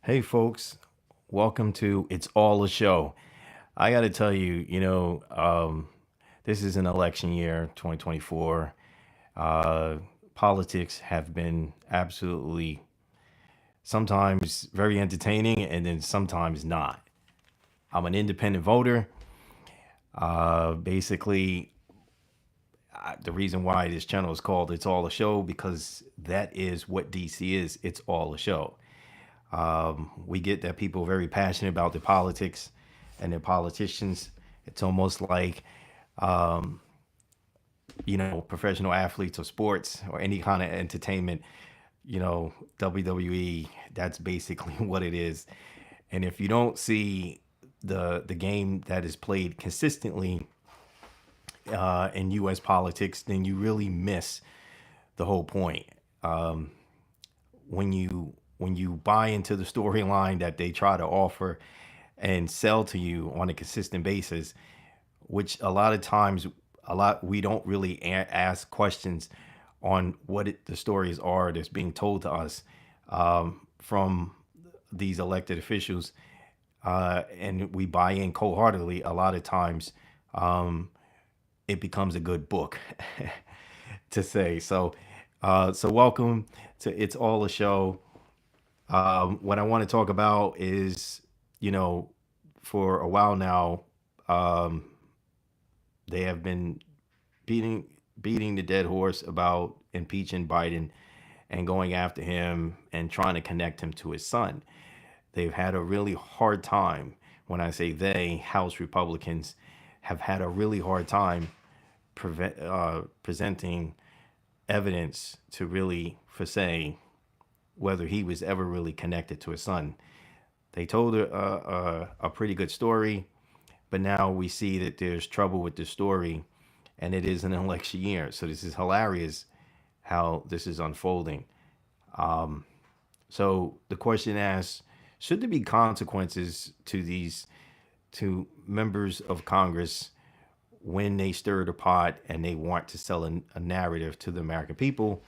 Hey, folks, welcome to It's All a Show. I got to tell you, this is an election year, 2024. Uh, Politics have been absolutely sometimes very entertaining and then sometimes not. I'm an independent voter. Basically, the reason why this channel is called It's All a Show because that is what DC is. It's all a show. We get that people are very passionate about their politics and their politicians. It's almost like, professional athletes or sports or any kind of entertainment, WWE, that's basically what it is. And if you don't see the game that is played consistently in U.S. politics, then you really miss the whole point. When you buy into the storyline that they try to offer and sell to you on a consistent basis, which a lot of times we don't really ask questions on what the stories are that's being told to us from these elected officials, and we buy in cold-heartedly. A lot of times, it becomes a good book to say. So welcome to It's All a Show. What I want to talk about is, you know, for a while now, um, they have been beating beating the dead horse about impeaching Biden and going after him and trying to connect him to his son. They've had a really hard time. When I say they, House Republicans have had a really hard time presenting evidence to really for saying whether he was ever really connected to his son. They told a pretty good story, but now we see that there's trouble with the story, and it is an election year. So this is hilarious how this is unfolding. So the question asks, should there be consequences to these to members of Congress when they stir the pot and they want to sell a narrative to the American people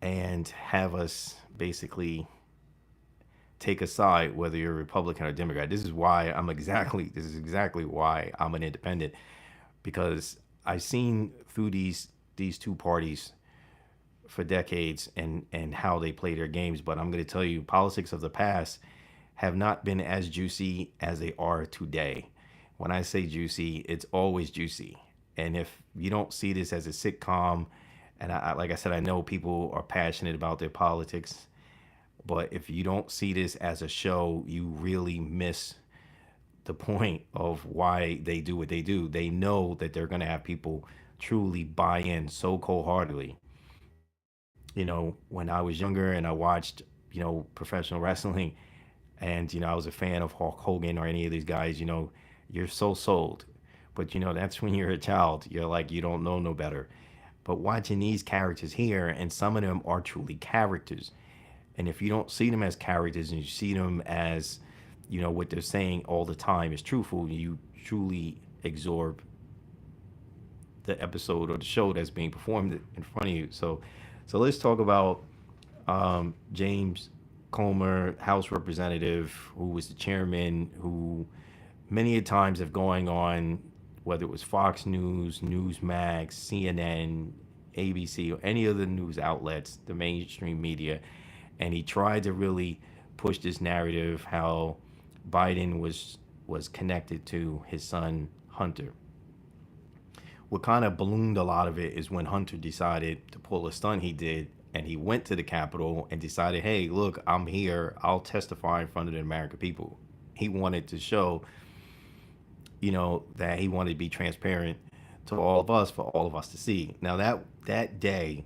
and have us basically take a side whether you're a Republican or Democrat. This is exactly why I'm an independent, because I've seen through these two parties for decades and how they play their games. But I'm going to tell you, politics of the past have not been as juicy as they are today. When I say juicy, it's always juicy. And if you don't see this as a sitcom, and like I said, I know people are passionate about their politics, but if you don't see this as a show, you really miss the point of why they do what they do. They know that they're going to have people truly buy in so cold heartedly. When I was younger and I watched, professional wrestling, and, I was a fan of Hulk Hogan or any of these guys, you're so sold. But, that's when you're a child. You're like, you don't know no better. But watching these characters here, and some of them are truly characters. And if you don't see them as characters and you see them as, what they're saying all the time is truthful, you truly absorb the episode or the show that's being performed in front of you. So let's talk about James Comer, House Representative, who was the chairman, who many a times have going on, whether it was Fox News, Newsmax, CNN, ABC, or any of the news outlets, the mainstream media, and he tried to really push this narrative how Biden was connected to his son Hunter. What kind of ballooned a lot of it is when Hunter decided to pull a stunt he did, and he went to the Capitol and decided, hey, look, I'm here. I'll testify in front of the American people. He wanted to show, that he wanted to be transparent to all of us, for all of us to see. Now that day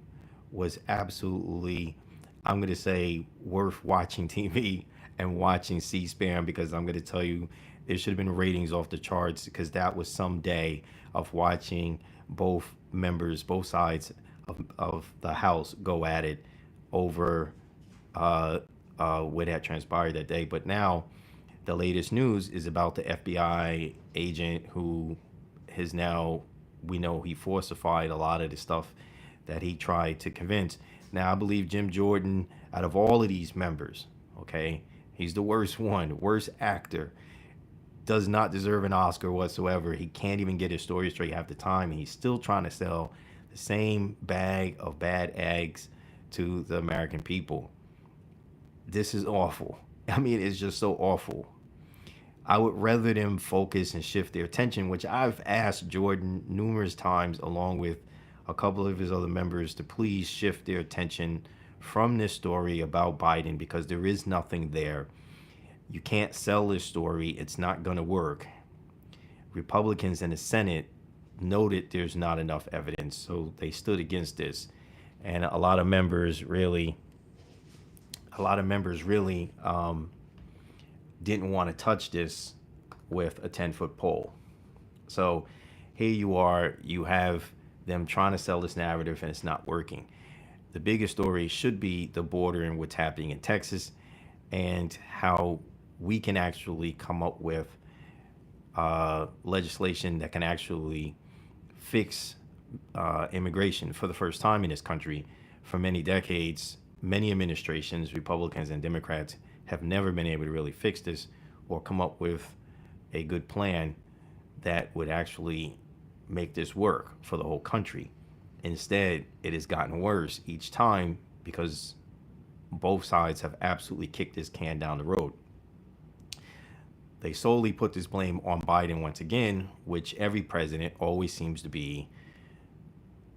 was absolutely, I'm going to say, worth watching TV and watching C-SPAN, because I'm going to tell you, there should have been ratings off the charts, because that was some day of watching both sides of the House go at it over what had transpired that day. But now the latest news is about the FBI agent who has now, we know he falsified a lot of the stuff that he tried to convince. Now, I believe Jim Jordan, out of all of these members, okay, He's the worst one, worst actor. Does not deserve an Oscar whatsoever. He can't even get his story straight half the time. And he's still trying to sell the same bag of bad eggs to the American people. This is awful. I mean, it's just so awful. I would rather them focus and shift their attention, which I've asked Jordan numerous times, along with a couple of his other members, to please shift their attention from this story about Biden because there is nothing there. You can't sell this story, it's not going to work. Republicans in the Senate noted there's not enough evidence, so they stood against this. And a lot of members really didn't want to touch this with a 10-foot pole. So here you are, you have them trying to sell this narrative and it's not working. The biggest story should be the border and what's happening in Texas and how we can actually come up with legislation that can actually fix immigration for the first time in this country. For many decades, many administrations, Republicans and Democrats, have never been able to really fix this or come up with a good plan that would actually make this work for the whole country. Instead, it has gotten worse each time because both sides have absolutely kicked this can down the road. They solely put this blame on Biden once again, which every president always seems to be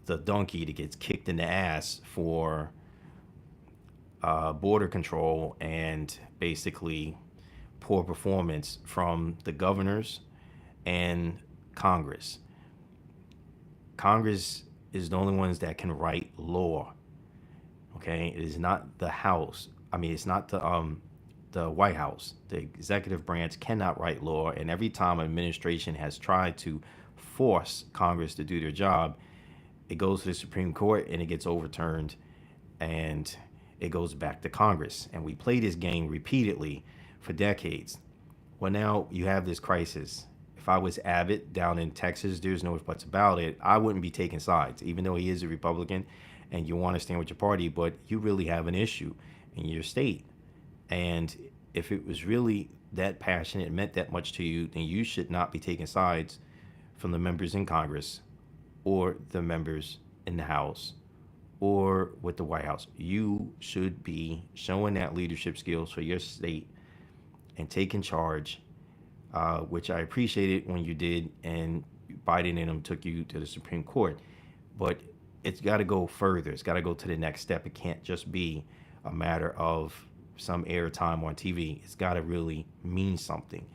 the donkey that gets kicked in the ass for border control and basically poor performance from the governors and Congress. Congress is the only ones that can write law. Okay, it is not the House. I mean, it's not the White House. The executive branch cannot write law, and every time an administration has tried to force Congress to do their job, it goes to the Supreme Court and it gets overturned, and it goes back to Congress. And we play this game repeatedly for decades. Well, now you have this crisis. If I was Abbott down in Texas, there's no ifs buts about it. I wouldn't be taking sides, even though he is a Republican and you want to stand with your party, but you really have an issue in your state. And if it was really that passionate, it meant that much to you, then you should not be taking sides from the members in Congress or the members in the House or with the White House. You should be showing that leadership skills for your state and taking charge, which I appreciated when you did, and Biden and them took you to the Supreme Court. But it's got to go further. It's got to go to the next step. It can't just be a matter of some airtime on TV. It's got to really mean something.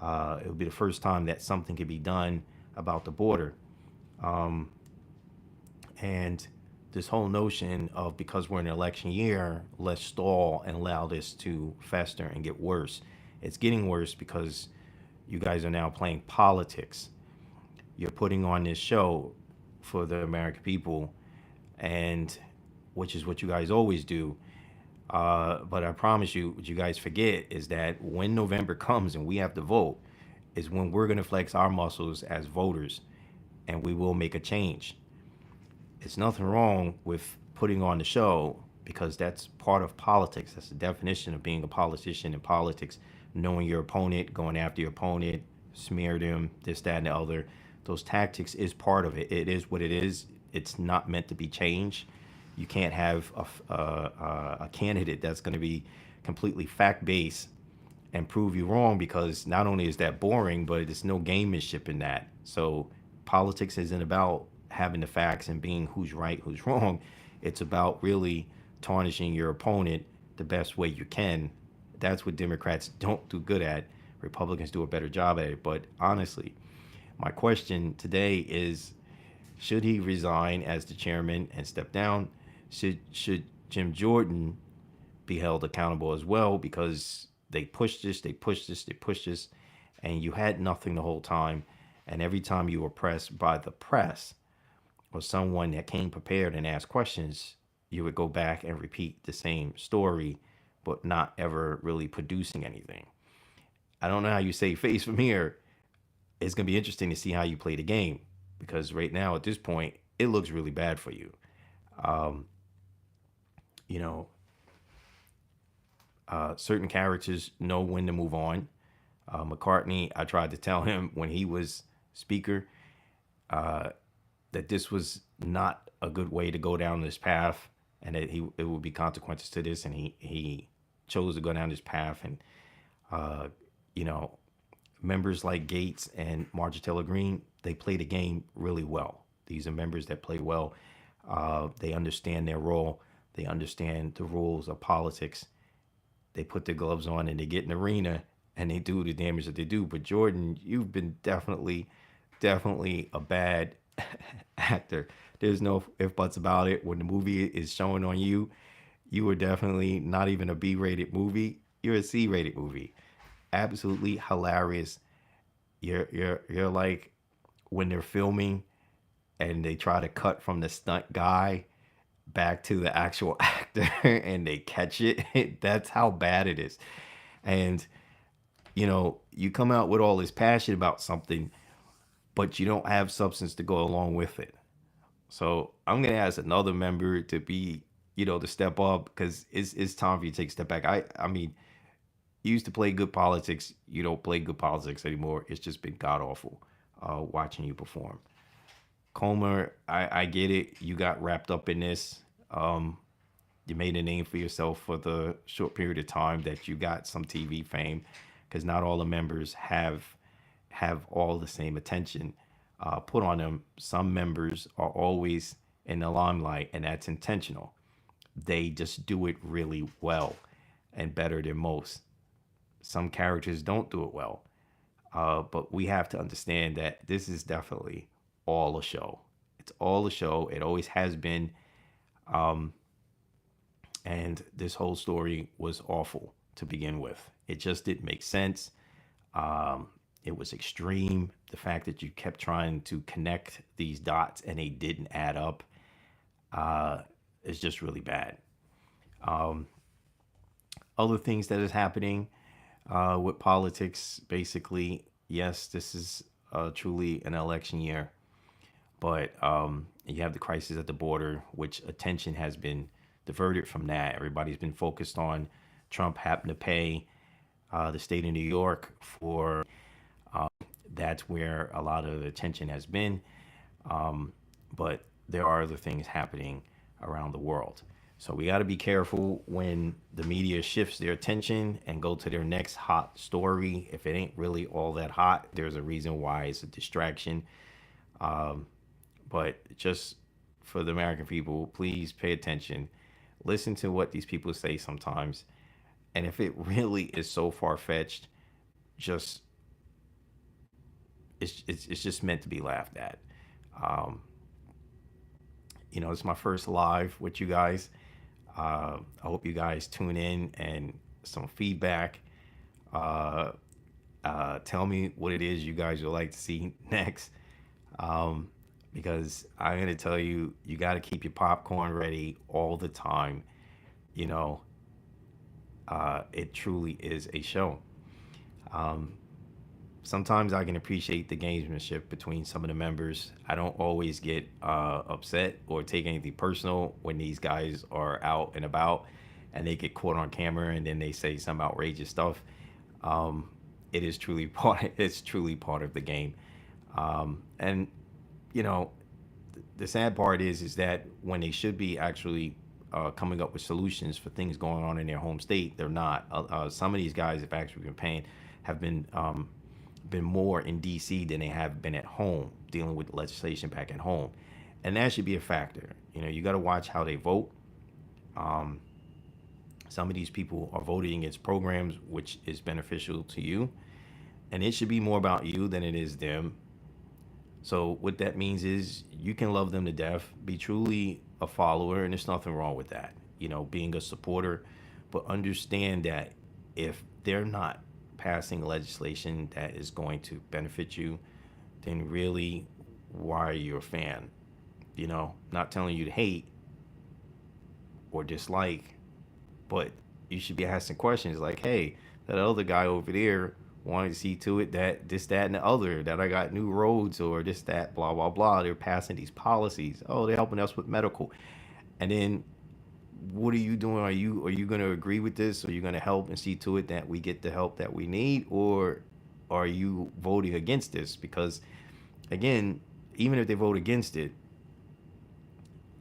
It will be the first time that something could be done about the border. And this whole notion of because we're in an election year, let's stall and allow this to fester and get worse. It's getting worse because you guys are now playing politics. You're putting on this show for the American people, and which is what you guys always do. But I promise you, what you guys forget is that when November comes and we have to vote, is when we're going to flex our muscles as voters and we will make a change. It's nothing wrong with putting on the show because that's part of politics. That's the definition of being a politician in politics. Knowing your opponent, going after your opponent, smear them, this, that, and the other. Those tactics is part of it. It is what it is. It's not meant to be changed. You can't have a candidate that's going to be completely fact-based and prove you wrong, because not only is that boring, but there's no gamemanship in that. So politics isn't about having the facts and being who's right, who's wrong. It's about really tarnishing your opponent the best way you can. That's what Democrats don't do good at. Republicans do a better job at it. But honestly, my question today is, should he resign as the chairman and step down? Should Jim Jordan be held accountable as well? Because they pushed this, they pushed this, they pushed this, and you had nothing the whole time. And every time you were pressed by the press or someone that came prepared and asked questions, you would go back and repeat the same story, but not ever really producing anything. I don't know how you save face from here. It's going to be interesting to see how you play the game, because right now at this point, it looks really bad for you. Um, you know, Certain characters know when to move on. McCartney, I tried to tell him when he was speaker that this was not a good way to go down this path, and that he it would be consequences to this, and he chose to go down this path, and uh, you know, members like Gates and Marjorie Taylor Greene, they play the game really well. These are members that play well. They understand their role. They understand the rules of politics. They put their gloves on and they get in the arena and they do the damage that they do. But Jordan, you've been definitely a bad actor. There's no if buts about it. When the movie is showing on you, you were definitely not even a B-rated movie. You're a C-rated movie. Absolutely hilarious. You're like when they're filming and they try to cut from the stunt guy back to the actual actor and they catch it. That's how bad it is. And you come out with all this passion about something, but you don't have substance to go along with it. So I'm gonna ask another member to be, to step up because it's time for you to take a step back. I mean, you used to play good politics. You don't play good politics anymore. It's just been god awful watching you perform. Comer, I get it. You got wrapped up in this. Um, you made a name for yourself for the short period of time that you got some TV fame, because not all the members have all the same attention put on them. Some members are always in the limelight, and that's intentional. They just do it really well and better than most. Some characters don't do it well, but we have to understand that this is definitely all a show. It's all a show. It always has been. Um, and this whole story was awful to begin with. It just didn't make sense. Um, it was extreme. The fact that you kept trying to connect these dots and they didn't add up uh, is just really bad. Um, Other things that is happening with politics, basically, yes, this is truly an election year, but you have the crisis at the border, which attention has been diverted from that. Everybody's been focused on Trump having to pay the state of New York for that's where a lot of the attention has been. But there are other things happening around the world. So we got to be careful when the media shifts their attention and go to their next hot story. If it ain't really all that hot, there's a reason why it's a distraction. Um, but just for the American people, please pay attention. Listen to what these people say sometimes. And if it really is so far fetched, just it's just meant to be laughed at. Um, it's my first live with you guys. I hope you guys tune in and some feedback. Uh, Tell me what it is you guys would like to see next. Um, because I'm going to tell you, you got to keep your popcorn ready all the time. You know, it truly is a show. Um, Sometimes I can appreciate the gamesmanship between some of the members. I don't always get upset or take anything personal when these guys are out and about and they get caught on camera and then they say some outrageous stuff. Um, it is truly part. It's truly part of the game. And you know, the sad part is that when they should be actually coming up with solutions for things going on in their home state, they're not. Some of these guys have actually been paying, have been more in D.C. than they have been at home dealing with legislation back at home, and that should be a factor. You got to watch how they vote. Um, some of these people are voting against programs which is beneficial to you, and it should be more about you than it is them. So what that means is you can love them to death, be truly a follower, and there's nothing wrong with that. Being a supporter, but understand that if they're not passing legislation that is going to benefit you, then really, why are you a fan? Not telling you to hate or dislike, but you should be asking questions like, hey, that other guy over there wanted to see to it that this, that, and the other, that I got new roads or this, that, blah, blah, blah. They're passing these policies. Oh, they're helping us with medical. And then what are you doing? Are you going to agree with this? Are you going to help and see to it that we get the help that we need, or are you voting against this? Because again, even if they vote against it,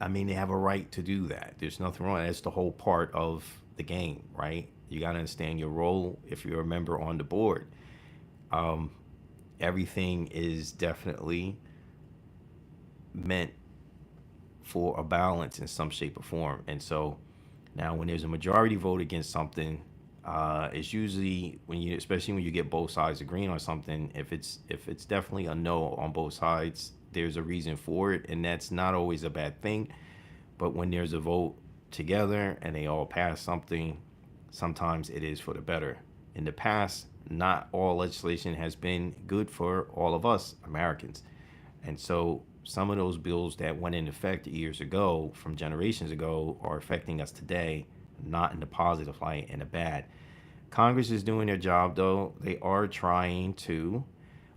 I mean, they have a right to do that. There's nothing wrong. That's the whole part of the game, right? You got to understand your role if you're a member on the board. Um, Everything is definitely meant for a balance in some shape or form. And so now, when there's a majority vote against something, it's usually when you, especially when you get both sides agreeing on something. If it's definitely a no on both sides, there's a reason for it, and that's not always a bad thing. But when there's a vote together and they all pass something, sometimes it is for the better. In the past, not all legislation has been good for all of us Americans. And so some of those bills that went into effect years ago, from generations ago, are affecting us today, not in the positive light, in the bad. Congress is doing their job, though. They are trying to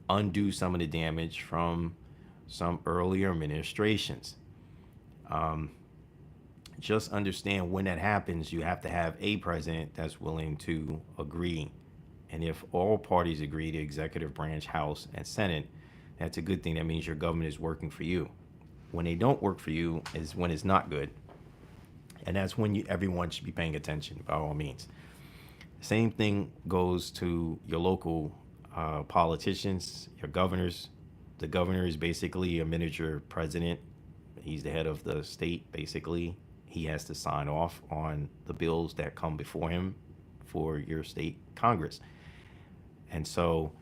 undo some of the damage from some earlier administrations. Um, just understand when that happens, you have to have a president that's willing to agree. And if all parties agree, the executive branch, House, and Senate, that's a good thing. That means your government is working for you. When they don't work for you is when it's not good. And that's when everyone should be paying attention, by all means. Same thing goes to your local politicians, your governors. The governor is basically a miniature president. He's the head of the state, basically. He has to sign off on the bills that come before him for your state Congress. And so,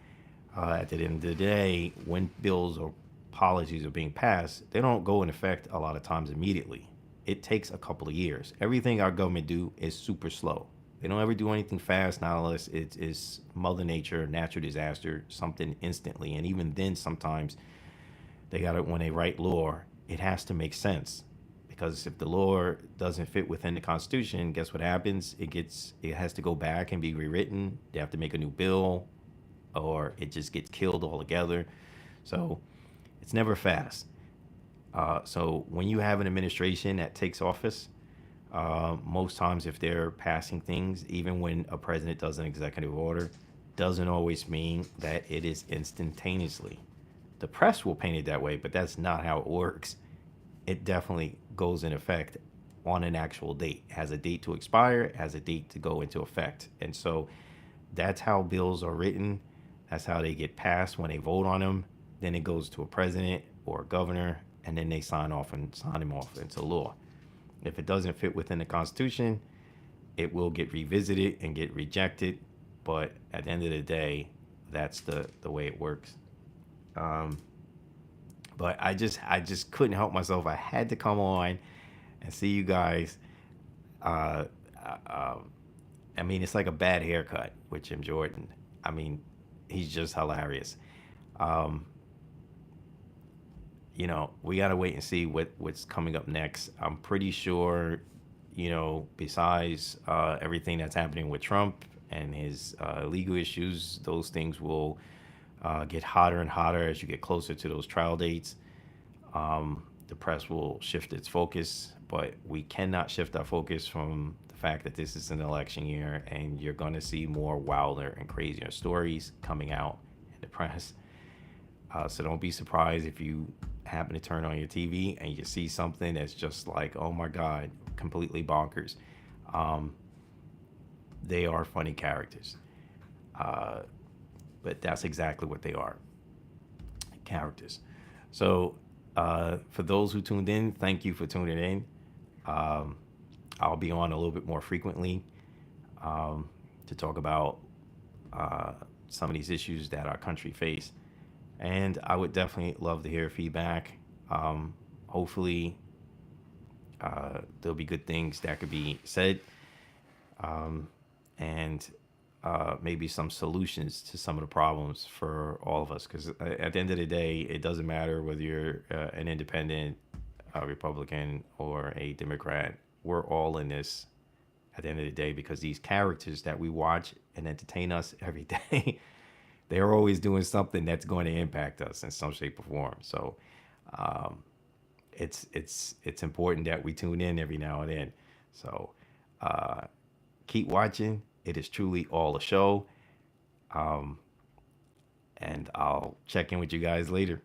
at the end of the day, when bills or policies are being passed, they don't go in effect a lot of times immediately. It takes a couple of years. Everything our government do is super slow. They don't ever do anything fast, not unless it's Mother Nature, natural disaster, something instantly. And even then, sometimes they got it when they write law, it has to make sense. Because if the law doesn't fit within the Constitution, guess what happens? It has to go back and be rewritten. They have to make a new bill, or it just gets killed altogether. So it's never fast. So when you have an administration that takes office, most times if they're passing things, even when a president does an executive order, doesn't always mean that it is instantaneously. The press will paint it that way, but that's not how it works. It definitely goes in effect on an actual date. It has a date to expire, it has a date to go into effect. And so that's how bills are written. That's how they get passed when they vote on them. Then it goes to a president or a governor, and then they sign off and sign them off into law. If it doesn't fit within the Constitution, it will get revisited and get rejected. But at the end of the day, that's the way it works. Um, but I just couldn't help myself. I had to come on and see you guys. Uh, I mean, it's like a bad haircut with Jim Jordan. I mean, he's just hilarious. Um, we gotta wait and see what's coming up next. I'm pretty sure, besides everything that's happening with Trump and his legal issues, those things will get hotter and hotter as you get closer to those trial dates. The press will shift its focus, but we cannot shift our focus from the fact that this is an election year, and you're going to see more wilder and crazier stories coming out in the press. So don't be surprised if you happen to turn on your TV and you see something that's just like, oh my God, completely bonkers. Um, they are funny characters. Uh, but that's exactly what they are, characters. So, for those who tuned in, thank you for tuning in. Um, I'll be on a little bit more frequently to talk about uh, some of these issues that our country face. And I would definitely love to hear feedback. Hopefully, there'll be good things that could be said, and maybe some solutions to some of the problems for all of us. Because at the end of the day, it doesn't matter whether you're an independent, a Republican, or a Democrat. We're all in this at the end of the day, because these characters that we watch and entertain us every day, they're always doing something that's going to impact us in some shape or form. So um, it's important that we tune in every now and then. So keep watching. It is truly all a show. Um, and I'll check in with you guys later.